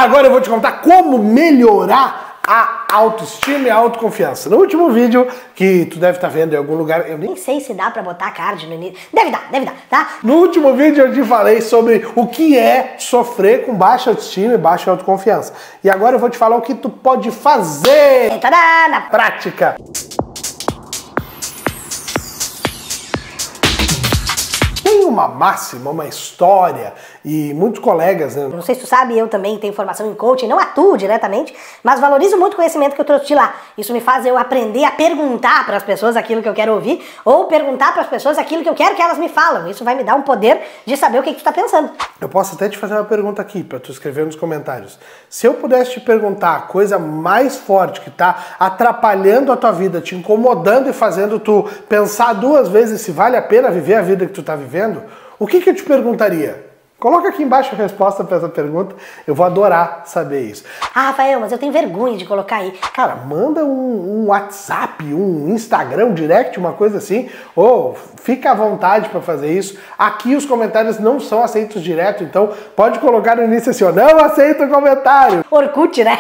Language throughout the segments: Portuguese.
Agora eu vou te contar como melhorar a autoestima e a autoconfiança. No último vídeo, que tu deve estar vendo em algum lugar, eu nem sei se dá pra botar card no início. Deve dar, tá? No último vídeo eu te falei sobre o que é sofrer com baixa autoestima e baixa autoconfiança. E agora eu vou te falar o que tu pode fazer na prática. Tem uma máxima, uma história, e muitos colegas, né? Não sei se tu sabe, eu também tenho formação em coaching, não atuo diretamente, mas valorizo muito o conhecimento que eu trouxe de lá. Isso me faz eu aprender a perguntar para as pessoas aquilo que eu quero ouvir, ou perguntar para as pessoas aquilo que eu quero que elas me falam. Isso vai me dar um poder de saber o que tu tá pensando. Eu posso até te fazer uma pergunta aqui, para tu escrever nos comentários. Se eu pudesse te perguntar a coisa mais forte que tá atrapalhando a tua vida, te incomodando e fazendo tu pensar duas vezes se vale a pena viver a vida que tu tá vivendo, o que eu te perguntaria? Coloca aqui embaixo a resposta para essa pergunta, eu vou adorar saber isso. Ah, Rafael, mas eu tenho vergonha de colocar aí. Cara, manda um WhatsApp, um Instagram, um direct, uma coisa assim, ou fica à vontade para fazer isso. Aqui os comentários não são aceitos direto, então pode colocar no início assim, ó, não aceito comentário. Orkut, né?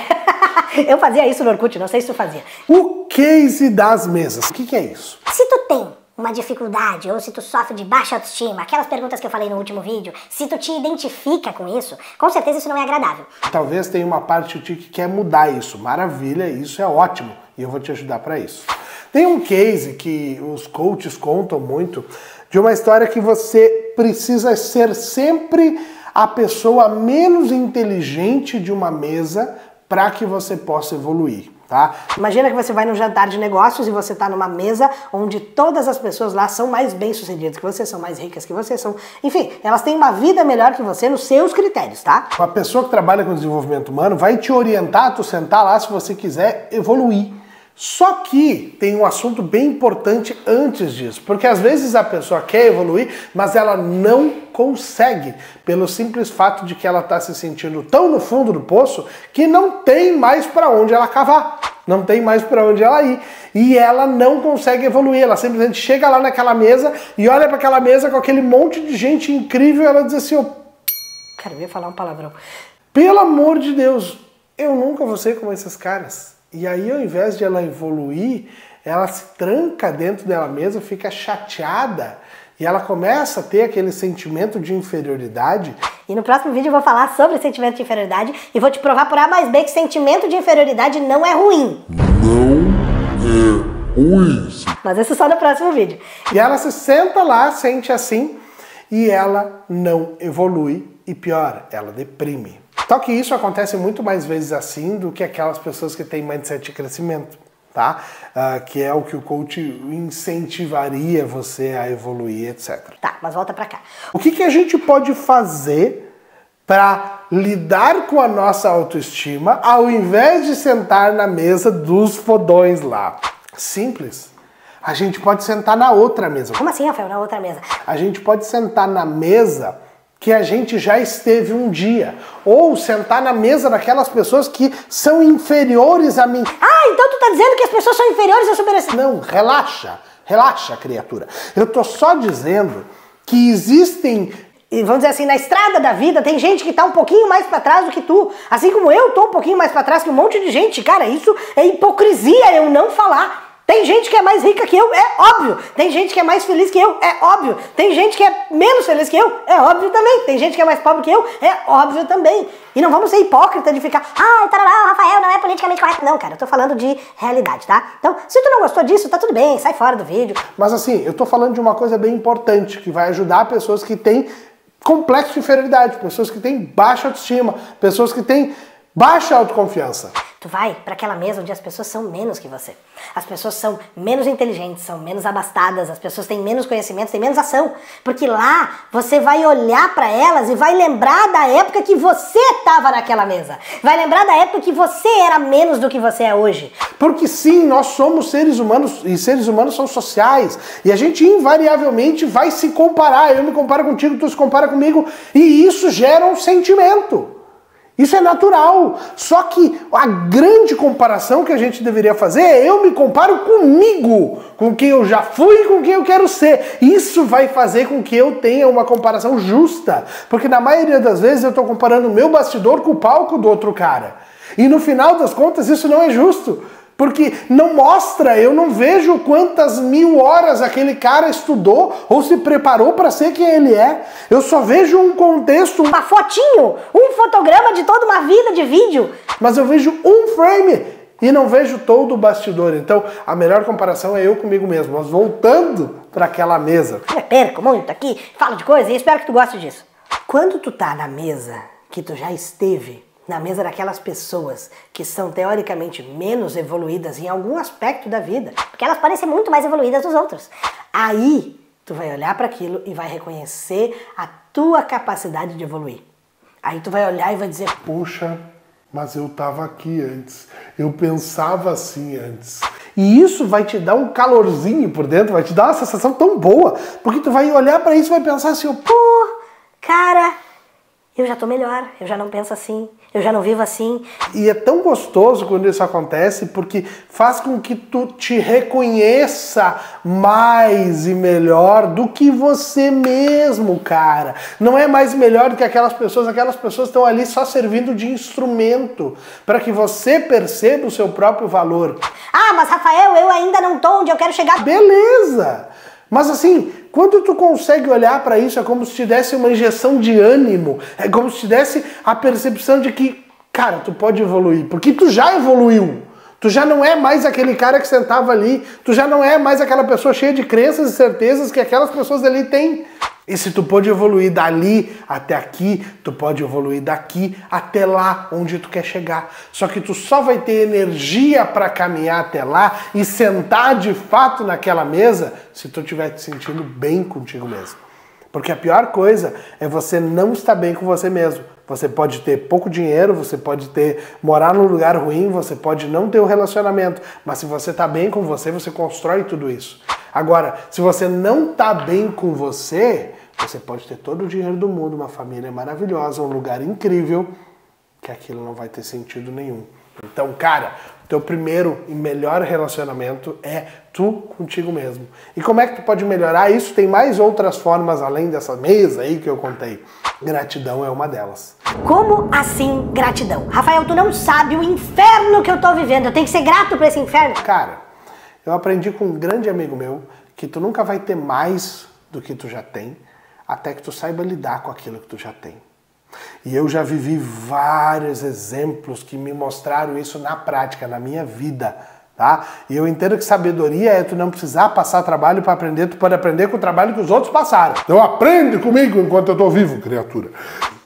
Eu fazia isso no Orkut, não sei se tu fazia. O case das mesas, o que é isso? Se tu tem uma dificuldade, ou se tu sofre de baixa autoestima, aquelas perguntas que eu falei no último vídeo, se tu te identifica com isso, com certeza isso não é agradável. Talvez tenha uma parte de ti que quer mudar isso. Maravilha, isso é ótimo. E eu vou te ajudar para isso. Tem um case que os coaches contam muito, de uma história que você precisa ser sempre a pessoa menos inteligente de uma mesa para que você possa evoluir. Tá? Imagina que você vai num jantar de negócios e você está numa mesa onde todas as pessoas lá são mais bem-sucedidas que você, são mais ricas que você, enfim, elas têm uma vida melhor que você nos seus critérios, tá? Uma pessoa que trabalha com desenvolvimento humano vai te orientar a tu sentar lá se você quiser evoluir. Só que tem um assunto bem importante antes disso, porque às vezes a pessoa quer evoluir, mas ela não consegue, pelo simples fato de que ela está se sentindo tão no fundo do poço que não tem mais para onde ela cavar, não tem mais para onde ela ir, e ela não consegue evoluir, ela simplesmente chega lá naquela mesa e olha para aquela mesa com aquele monte de gente incrível e ela diz assim, oh, cara, eu ia falar um palavrão. Pelo amor de Deus, eu nunca vou ser como esses caras. E aí, ao invés de ela evoluir, ela se tranca dentro dela mesma, fica chateada e ela começa a ter aquele sentimento de inferioridade. E no próximo vídeo eu vou falar sobre sentimento de inferioridade e vou te provar por A mais B que sentimento de inferioridade não é ruim. Não é ruim. Mas isso só no próximo vídeo. E ela se senta lá, sente assim, e ela não evolui e pior, ela deprime. Só que isso acontece muito mais vezes assim do que aquelas pessoas que têm mindset de crescimento, tá? Que é o que o coach incentivaria você a evoluir, etc. Tá, mas volta pra cá. O que a gente pode fazer para lidar com a nossa autoestima ao invés de sentar na mesa dos fodões lá? Simples. A gente pode sentar na outra mesa. Como assim, Rafael, na outra mesa? A gente pode sentar na mesa que a gente já esteve um dia. Ou sentar na mesa daquelas pessoas que são inferiores a mim. Ah, então tu tá dizendo que as pessoas são inferiores a super... Não, relaxa. Relaxa, criatura. Eu tô só dizendo que existem... E vamos dizer assim, na estrada da vida tem gente que tá um pouquinho mais pra trás do que tu. Assim como eu tô um pouquinho mais pra trás que um monte de gente. Cara, isso é hipocrisia eu não falar. Tem gente que é mais rica que eu, é óbvio. Tem gente que é mais feliz que eu, é óbvio. Tem gente que é menos feliz que eu, é óbvio também. Tem gente que é mais pobre que eu, é óbvio também. E não vamos ser hipócritas de ficar, tarará, o Rafael não é politicamente correto. Não, cara, eu tô falando de realidade, tá? Então, se tu não gostou disso, tá tudo bem, sai fora do vídeo. Mas assim, eu tô falando de uma coisa bem importante, que vai ajudar pessoas que têm complexo de inferioridade, pessoas que têm baixa autoestima, pessoas que têm baixa autoconfiança. Tu vai para aquela mesa onde as pessoas são menos que você. As pessoas são menos inteligentes, são menos abastadas, as pessoas têm menos conhecimento, têm menos ação. Porque lá você vai olhar para elas e vai lembrar da época que você estava naquela mesa. Vai lembrar da época que você era menos do que você é hoje. Porque sim, nós somos seres humanos e seres humanos são sociais. E a gente invariavelmente vai se comparar. Eu me comparo contigo, tu se compara comigo. E isso gera um sentimento. Isso é natural. Só que a grande comparação que a gente deveria fazer é eu me comparo comigo, com quem eu já fui e com quem eu quero ser. Isso vai fazer com que eu tenha uma comparação justa. Porque na maioria das vezes eu estou comparando o meu bastidor com o palco do outro cara. E no final das contas isso não é justo. Porque não mostra, eu não vejo quantas 1000 horas aquele cara estudou ou se preparou para ser quem ele é. Eu só vejo um contexto, Uma fotinho, um fotograma de toda uma vida de vídeo. mas eu vejo um frame e não vejo todo o bastidor. Então a melhor comparação é eu comigo mesmo. Mas voltando para aquela mesa. Eu perco muito aqui, falo de coisa e espero que tu goste disso. Quando tu tá na mesa que tu já esteve, na mesa daquelas pessoas que são teoricamente menos evoluídas em algum aspecto da vida, porque elas podem ser muito mais evoluídas dos outros. Aí tu vai olhar para aquilo e vai reconhecer a tua capacidade de evoluir. Aí tu vai olhar e vai dizer: Puxa, mas eu estava aqui antes. Eu pensava assim antes. E isso vai te dar um calorzinho por dentro, vai te dar uma sensação tão boa, porque tu vai olhar para isso e vai pensar assim: pô, cara, eu já tô melhor, eu já não penso assim, eu já não vivo assim. E é tão gostoso quando isso acontece, porque faz com que tu te reconheça mais e melhor do que você mesmo, cara. Não é mais melhor do que aquelas pessoas estão ali só servindo de instrumento para que você perceba o seu próprio valor. Ah, mas Rafael, eu ainda não tô onde eu quero chegar. Beleza! Mas assim, quando tu consegue olhar para isso, é como se te desse uma injeção de ânimo, é como se te desse a percepção de que, cara, tu pode evoluir, porque tu já evoluiu. Tu já não é mais aquele cara que sentava ali, tu já não é mais aquela pessoa cheia de crenças e certezas que aquelas pessoas ali têm. E se tu pode evoluir dali até aqui, tu pode evoluir daqui até lá onde tu quer chegar. Só que tu só vai ter energia para caminhar até lá e sentar de fato naquela mesa se tu estiver te sentindo bem contigo mesmo. Porque a pior coisa é você não estar bem com você mesmo. Você pode ter pouco dinheiro, você pode morar num lugar ruim, você pode não ter um relacionamento, mas se você está bem com você, você constrói tudo isso. Agora, se você não está bem com você pode ter todo o dinheiro do mundo, uma família maravilhosa, um lugar incrível, que aquilo não vai ter sentido nenhum. Então, cara, o teu primeiro e melhor relacionamento é tu contigo mesmo. E como é que tu pode melhorar isso? Tem mais outras formas além dessa mesa aí que eu contei. Gratidão é uma delas. Como assim gratidão? Rafael, tu não sabe o inferno que eu tô vivendo. Eu tenho que ser grato por esse inferno. Cara, eu aprendi com um grande amigo meu que tu nunca vai ter mais do que tu já tem, até que tu saiba lidar com aquilo que tu já tem. E eu já vivi vários exemplos que me mostraram isso na prática, na minha vida, tá? E eu entendo que sabedoria é tu não precisar passar trabalho para aprender, tu pode aprender com o trabalho que os outros passaram. Então aprende comigo enquanto eu tô vivo, criatura.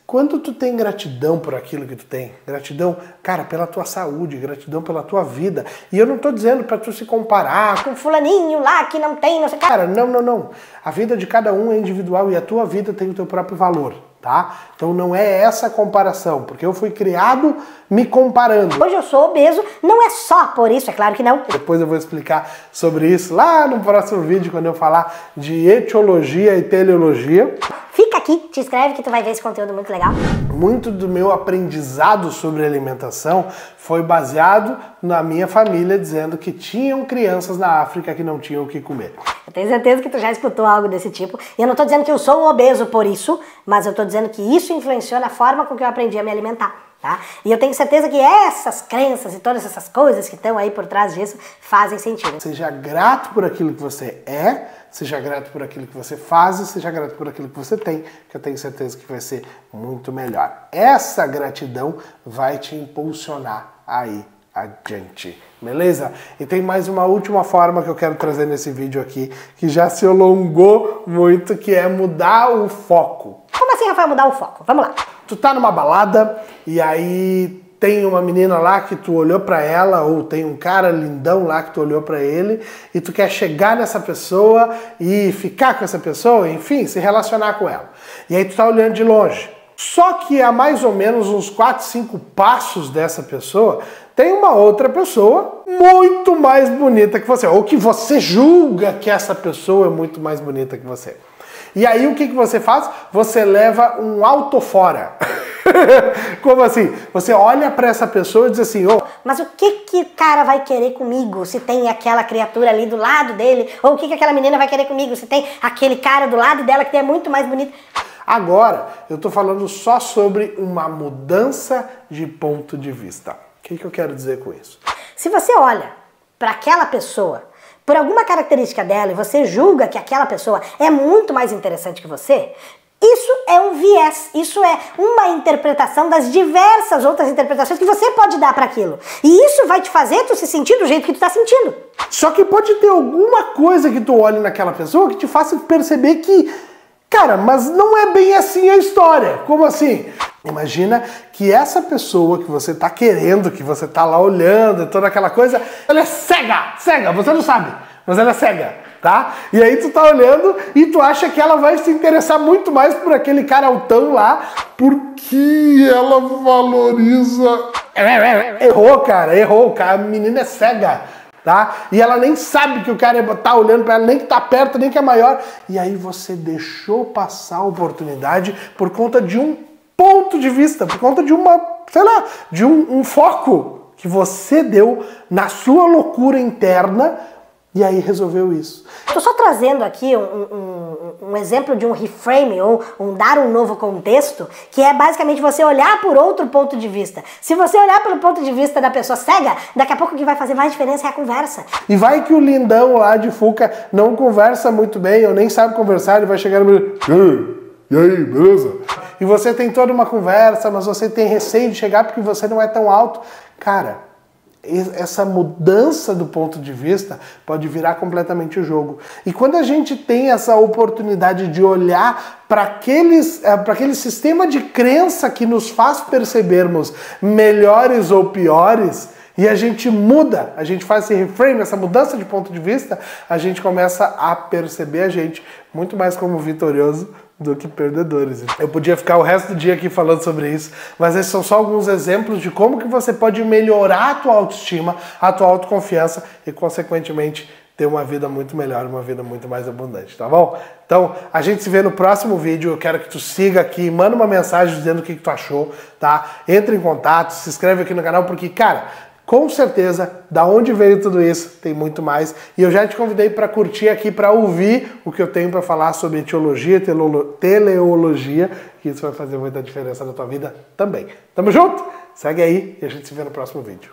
Quando tu tem gratidão por aquilo que tu tem, gratidão, cara, pela tua saúde, gratidão pela tua vida, e eu não tô dizendo pra tu se comparar com fulaninho lá que não tem, não sei o que. Cara, não. A vida de cada um é individual e a tua vida tem o teu próprio valor, tá? Então não é essa comparação, porque eu fui criado me comparando. Hoje eu sou obeso, não é só por isso, é claro que não. Depois eu vou explicar sobre isso lá no próximo vídeo, quando eu falar de etiologia e teleologia. Fica aqui, te inscreve que tu vai ver esse conteúdo muito legal. Muito do meu aprendizado sobre alimentação foi baseado na minha família dizendo que tinham crianças na África que não tinham o que comer. Eu tenho certeza que tu já escutou algo desse tipo. E eu não tô dizendo que eu sou obeso por isso, mas eu tô dizendo que isso influenciou na forma com que eu aprendi a me alimentar, tá? E eu tenho certeza que essas crenças e todas essas coisas que estão aí por trás disso fazem sentido. Seja grato por aquilo que você é, seja grato por aquilo que você faz e seja grato por aquilo que você tem, que eu tenho certeza que vai ser muito melhor. Essa gratidão vai te impulsionar aí adiante, beleza? E tem mais uma última forma que eu quero trazer nesse vídeo aqui, que já se alongou muito, que é mudar o foco. Como assim, Rafael, mudar o foco? Vamos lá. Tu tá numa balada e aí tem uma menina lá que tu olhou pra ela, ou tem um cara lindão lá que tu olhou pra ele, e tu quer chegar nessa pessoa e ficar com essa pessoa, enfim, se relacionar com ela. E aí tu tá olhando de longe. Só que a mais ou menos uns 4, 5 passos dessa pessoa, tem uma outra pessoa muito mais bonita que você, ou que você julga que essa pessoa é muito mais bonita que você. E aí o que você faz? Você leva um autofora. Como assim? Você olha pra essa pessoa e diz assim, ô, mas o que o cara vai querer comigo se tem aquela criatura ali do lado dele? Ou o que aquela menina vai querer comigo se tem aquele cara do lado dela que é muito mais bonito? Agora, eu tô falando só sobre uma mudança de ponto de vista. O que eu quero dizer com isso? Se você olha para aquela pessoa por alguma característica dela e você julga que aquela pessoa é muito mais interessante que você, isso é um viés, isso é uma interpretação das diversas outras interpretações que você pode dar para aquilo. E isso vai te fazer tu se sentir do jeito que tu tá sentindo. Só que pode ter alguma coisa que tu olhe naquela pessoa que te faça perceber que, cara, mas não é bem assim a história. Como assim? Imagina que essa pessoa que você tá querendo, que você tá lá olhando, toda aquela coisa, ela é cega, você não sabe, mas ela é cega, tá? E aí tu tá olhando e tu acha que ela vai se interessar muito mais por aquele cara altão lá, porque ela valoriza... Errou, cara, a menina é cega. Tá? E ela nem sabe que o cara tá olhando pra ela, nem que tá perto, nem que é maior. E aí você deixou passar a oportunidade por conta de um ponto de vista, por conta de uma, sei lá, de um foco que você deu na sua loucura interna e aí resolveu isso. Estou só trazendo aqui um exemplo de um reframe ou dar um novo contexto, que é basicamente você olhar por outro ponto de vista. Se você olhar pelo ponto de vista da pessoa cega, daqui a pouco o que vai fazer mais diferença é a conversa. E vai que o lindão lá de Fuca não conversa muito bem ou nem sabe conversar, ele vai chegar no meio, e aí, beleza? E você tem toda uma conversa, mas você tem receio de chegar porque você não é tão alto. Cara, essa mudança do ponto de vista pode virar completamente o jogo. E quando a gente tem essa oportunidade de olhar para aquele sistema de crença que nos faz percebermos melhores ou piores, e a gente muda, a gente faz esse reframe, essa mudança de ponto de vista, a gente começa a perceber a gente muito mais como vitorioso do que perdedores. Eu podia ficar o resto do dia aqui falando sobre isso, mas esses são só alguns exemplos de como que você pode melhorar a tua autoestima, a tua autoconfiança e, consequentemente, ter uma vida muito melhor, uma vida muito mais abundante, tá bom? Então, a gente se vê no próximo vídeo. Eu quero que tu siga aqui, manda uma mensagem dizendo o que tu achou, tá? Entra em contato, se inscreve aqui no canal, porque, cara, com certeza, da onde veio tudo isso, tem muito mais. E eu já te convidei para curtir aqui, para ouvir o que eu tenho para falar sobre etiologia, teleologia, que isso vai fazer muita diferença na tua vida também. Tamo junto? Segue aí e a gente se vê no próximo vídeo.